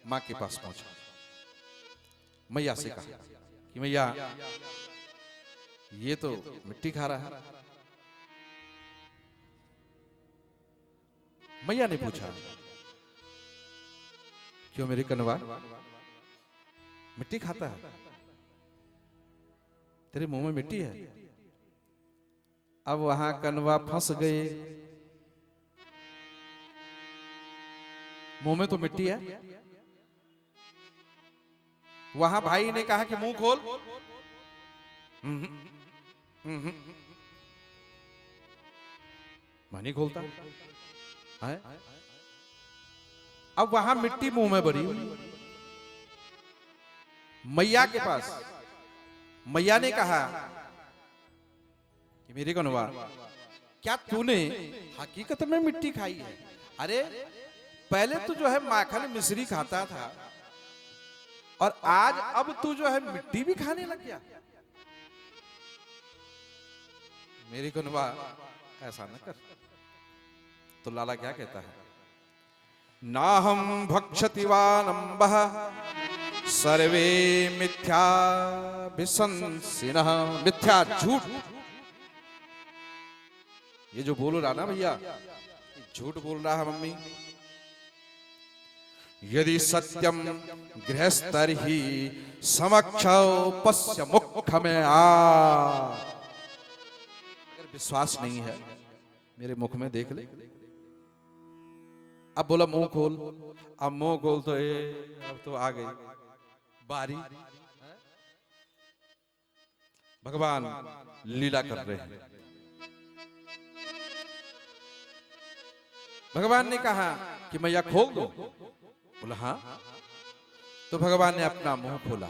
मां के पास पहुंचा, मैया से कहा कि मैया ये तो मिट्टी खा रहा है। मैया ने पूछा, क्यों मेरे कनवा, मिट्टी खाता है? तेरे मुंह में मिट्टी है। अब वहां कनवा फंस गए, मुंह में तो मिट्टी है। वहां भाई ने कहा कि मुंह खोल, मैं नहीं खोलता है। अब वहां मिट्टी मुंह में भरी हुई, मैया के पास। मैया ने कहा कि मेरे कनवा, क्या तूने हकीकत में मिट्टी खाई है? अरे पहले तू जो है माखन मिश्री खाता था और आज अब तू जो है मिट्टी भी खाने लग गया। मेरी कनवा ऐसा न कर। तो लाला क्या कहता है, ना हम भक्षति वानम्बः सर्वे मिथ्या विशंसिनः। मिथ्या, झूठ। ये जो बोल रहा ना भैया, झूठ बोल रहा है मम्मी। यदि सत्यम गृहस्थर ही समक्ष पश्य मुख में आ। अगर विश्वास नहीं है मेरे मुख में देख ले। अब बोला मुंह खोल, अब मुंह खोल तो अब तो आ गई बारी। भगवान लीला कर रहे हैं। भगवान ने कहा कि मैया खोल दो। बोला हाँ। तो भगवान ने अपना मुंह खोला।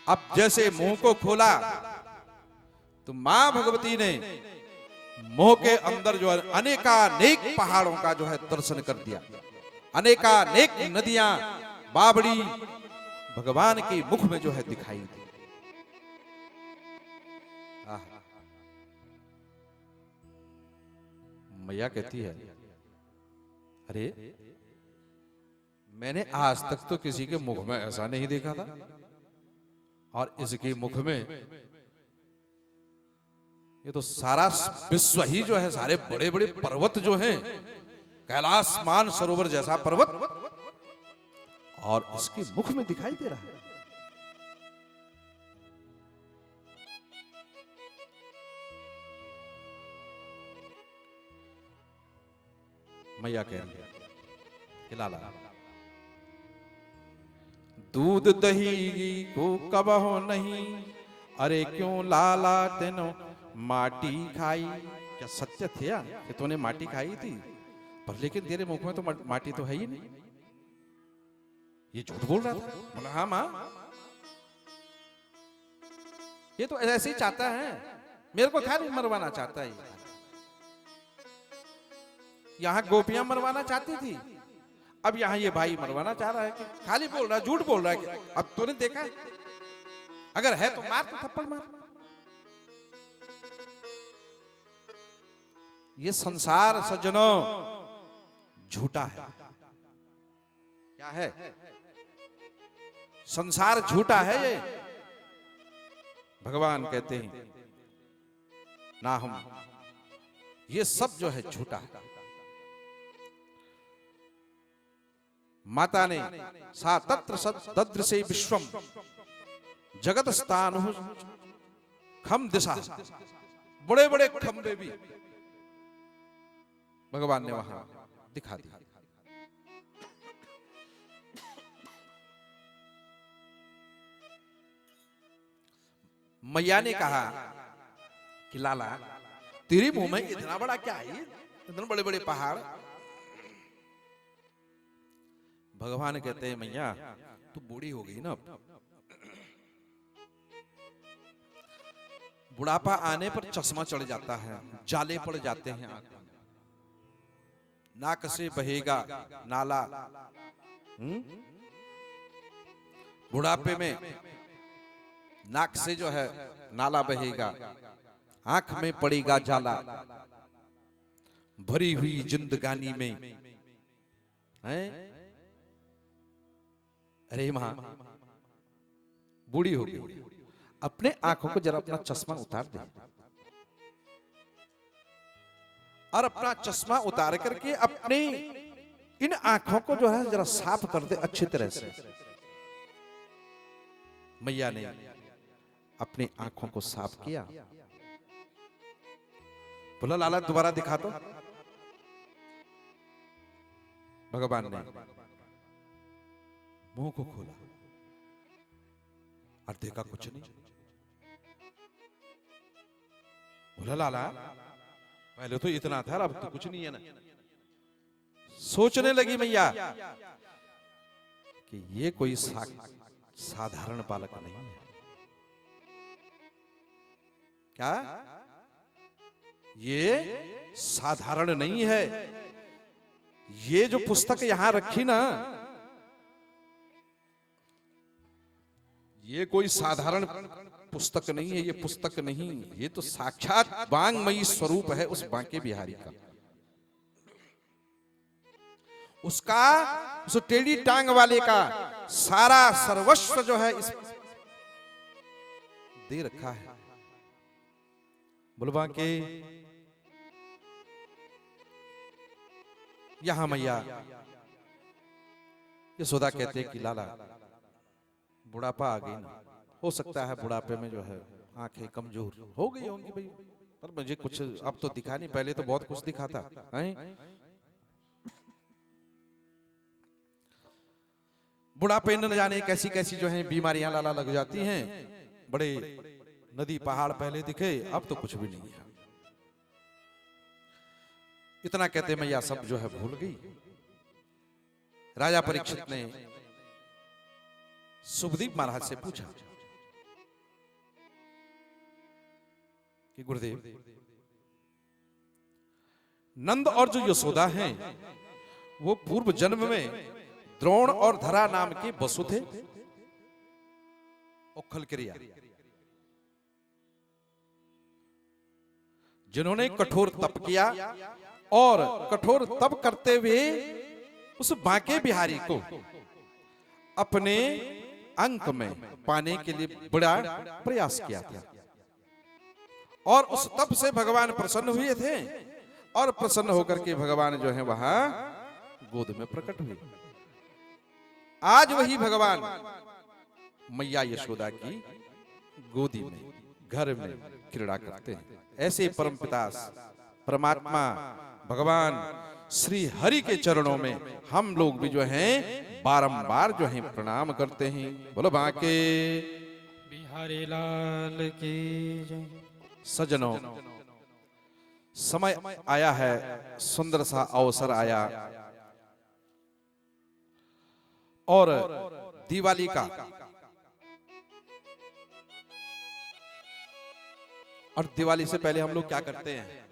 अब जैसे मुंह को खोला तो मां भगवती ने मुंह के अंदर जो है अनेकानेक पहाड़ों का जो है दर्शन कर दिया। अनेकानेक नदियां, बावड़ी भगवान के मुख में जो है दिखाई दी। मैया कहती है, अरे मैंने आज तक तो किसी के मुख में ऐसा नहीं देखा था, और इसके मुख में ये तो सारा विश्व ही जो है, सारे बड़े बड़े पर्वत जो हैं, कैलाश मान सरोवर जैसा पर्वत, और इसके मुख में दिखाई दे रहा है। मैया कह रही है कि लाला, दूध दही को कबहो नहीं, अरे क्यों लाला तेनो माटी खाई। क्या सत्य थे कि तूने माटी खाई थी? पर लेकिन तेरे मुख में तो माटी तो है ही नहीं। ये झूठ बोल रहा था। बोला हाँ मां, ये तो ऐसे ही चाहता है, मेरे को खाली मरवाना चाहता है। यहां गोपियां मरवाना चाहती थी, अब यहां ये भाई मरवाना चाह रहा है। कि खाली बोल रहा है, झूठ बोल रहा है। कि अब तूने देखा है? अगर है तो मार, तो थप्पड़ मार। ये संसार सज्जनों झूठा है। क्या है? संसार झूठा है। ये भगवान कहते हैं ना, हम ये सब जो है झूठा है। माता ने सा तत्र सदृ से विश्वम जगत स्थान खम दिशा, बड़े बड़े खंबे भी भगवान ने वहां दिखा दिया। मैया ने कहा कि लाला, तेरे मुंह में इतना बड़ा क्या है? इतने बड़े बड़े पहाड़। भगवान कहते हैं, मैया तू बूढ़ी हो गई ना, बुढ़ापा आने पर चश्मा चढ़ जाता है, जाले पड़ जाते हैं आंखों में, नाक से बहेगा नाला। बुढ़ापे में नाक से जो है नाला बहेगा, आंख में पड़ेगा जाला। भरी हुई जिंदगानी में है अरे मां बूढ़ी हो गई, अपने आंखों को जरा अपना चश्मा उतार दे, और अपना चश्मा उतार करके अपने इन आंखों को जो है जरा साफ कर दे अच्छी तरह से। मैया ने अपनी आंखों को साफ किया। बोला लाला दोबारा दिखा दो। भगवान ने मुंह को खोला और देखा कुछ नहीं। बोला लाला पहले तो इतना था, अब तो कुछ नहीं है ना। सोचने लगी मैया कि ये कोई साधारण बालक नहीं है। क्या ये साधारण नहीं है, ये जो पुस्तक यहां रखी ना, ये कोई साधारण पुस्तक नहीं है, ये पुस्तक नहीं, ये तो साक्षात वांगमयी स्वरूप है उस बांके बिहारी का। उसका उस टेढ़ी टांग वाले का सारा सर्वस्व जो है इस दे रखा है। बुलवा के यहां मैया यशोदा कहते कि लाला बुढ़ापा आ गई ना, हो सकता है बुढ़ापे में जो है आंखें कमजोर हो गई होंगी भाई, पर मुझे कुछ अब तो दिखा नहीं, पहले तो बहुत कुछ दिखाता है। बुढ़ापे न जाने कैसी कैसी जो है बीमारियां लाला लग जाती हैं। बड़े नदी पहाड़ पहले दिखे, अब तो कुछ भी नहीं है। इतना कहते मैया सब जो है भूल गई। राजा परीक्षित ने सुखदीप महाराज से पूछा कि गुरुदेव नंद और जो यशोदा हैं वो पूर्व जन्म में द्रोण और धरा नाम के वसु थे, उखल क्रिया, जिन्होंने कठोर तप किया और कठोर तप करते हुए उस बांके बिहारी को अपने अंक में पाने के लिए बड़ा प्रयास किया था, और उस तप से भगवान प्रसन्न हुए थे, और प्रसन्न होकर के भगवान जो है वहां गोद में प्रकट हुए। आज वही भगवान मैया यशोदा की गोदी में घर में क्रीड़ा करते हैं। ऐसे परमपिता परमात्मा भगवान श्री हरि के चरणों में हम लोग भी जो हैं बारंबार जो हैं प्रणाम करते हैं। बोलो बांके बिहारी लाल की जय। सजनों, समय आया है, सुंदर सा अवसर आया, और दिवाली का, और दिवाली से पहले हम लोग क्या करते हैं?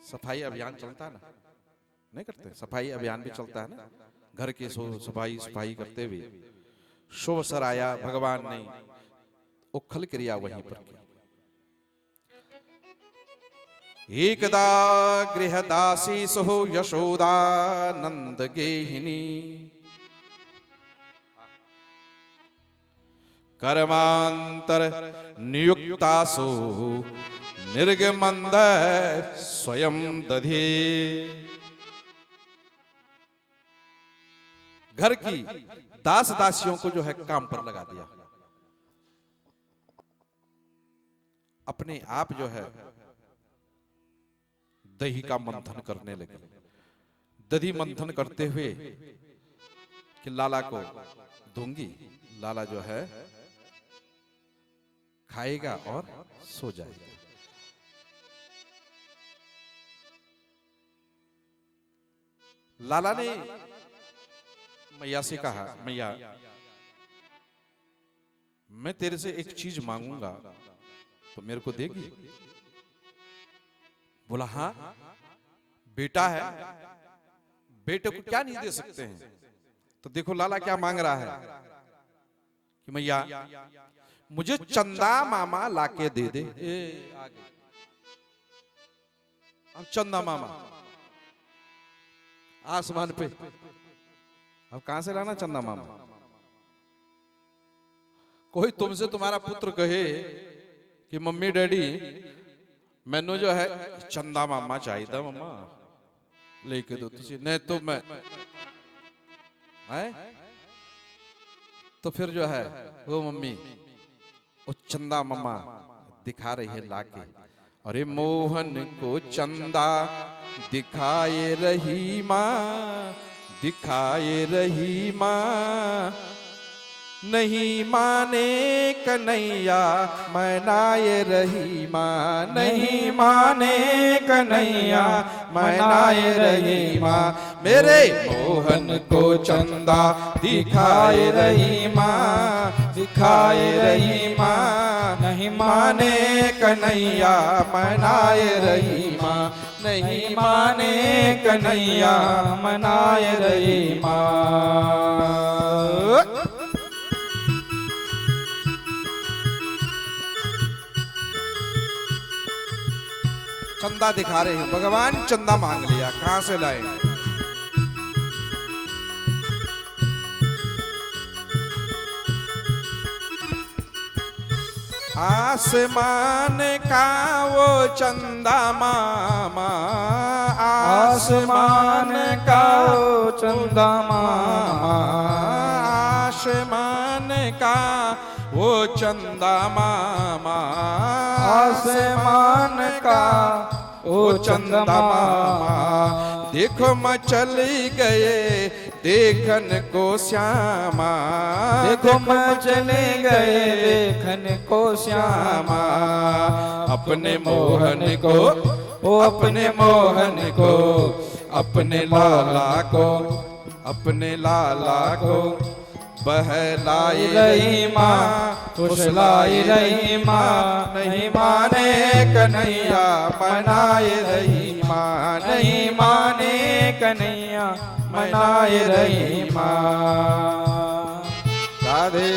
सफाई अभियान चलता है ना, नहीं करते? सफाई अभियान भी चलता है ना, घर की सफाई करते हुए शुभ अवसर आया, भगवान ने उखल क्रिया वहीं पर की। एकदा गृहदासी सहो यशोदा नंद गेहिनी, कर्मांतर नियुक्तासु निर्गमंद स्वयं दधे। घर की दास दासियों को जो है काम पर लगा दिया, अपने आप जो है दही का मंथन करने लगे। दही मंथन करते हुए कि लाला को दूंगी, लाला जो है खाएगा और सो जाएगा। लाला ने मैया से कहा, मैया मैं तेरे से एक चीज मांगूंगा तो मेरे को देगी? बोला हाँ, बेटा है, बेटे को क्या नहीं दे सकते हैं? तो देखो लाला क्या मांग रहा है कि मैया मुझे चंदा मामा लाके दे दे। अब चंदा मामा आसमान पे। अब कहां से लाना चंदा मामा? कोई तुमसे तुम्हारा पुत्र कहे कि मम्मी डैडी मैनू जो है चंदा मामा चाहिए मम्मा लेके दो तुझे, नहीं तो मैं है? तो फिर जो है वो मम्मी वो चंदा मामा दिखा रही है लाके, अरे मोहन को चंदा दिखाए रही माँ, दिखाए रही माँ, नहीं माने कन्हैया मनाए रही माँ, नहीं माने कन्हैया मनाए रही माँ, मेरे मोहन को चंदा दिखाए रही माँ, दिखाए रही माँ, नहीं माने कन्हैया मनाए रही माँ, नहीं माने कन्हैया मनाए रही माँ। चंदा दिखा रहे हैं भगवान, चंदा मांग लिया, कहां से लाए? आसमान का वो चंदा मामा, आसमान का वो चंदा मामा, आसमान का वो चंदा मामा, आसमान का वो चंदा मामा, देखो मैं चली गए देखन को श्यामा, देखो मैं चले गए देखन को श्यामा, अपने मोहन को, ओ अपने मोहन को, अपने लाला को, अपने लाला को बहलाई रही माँ, फुसलाई रही माँ, नहीं माने कन्हैया मनाए रही माँ, नहीं माने कन्हैया मनाए रही माँ। राधे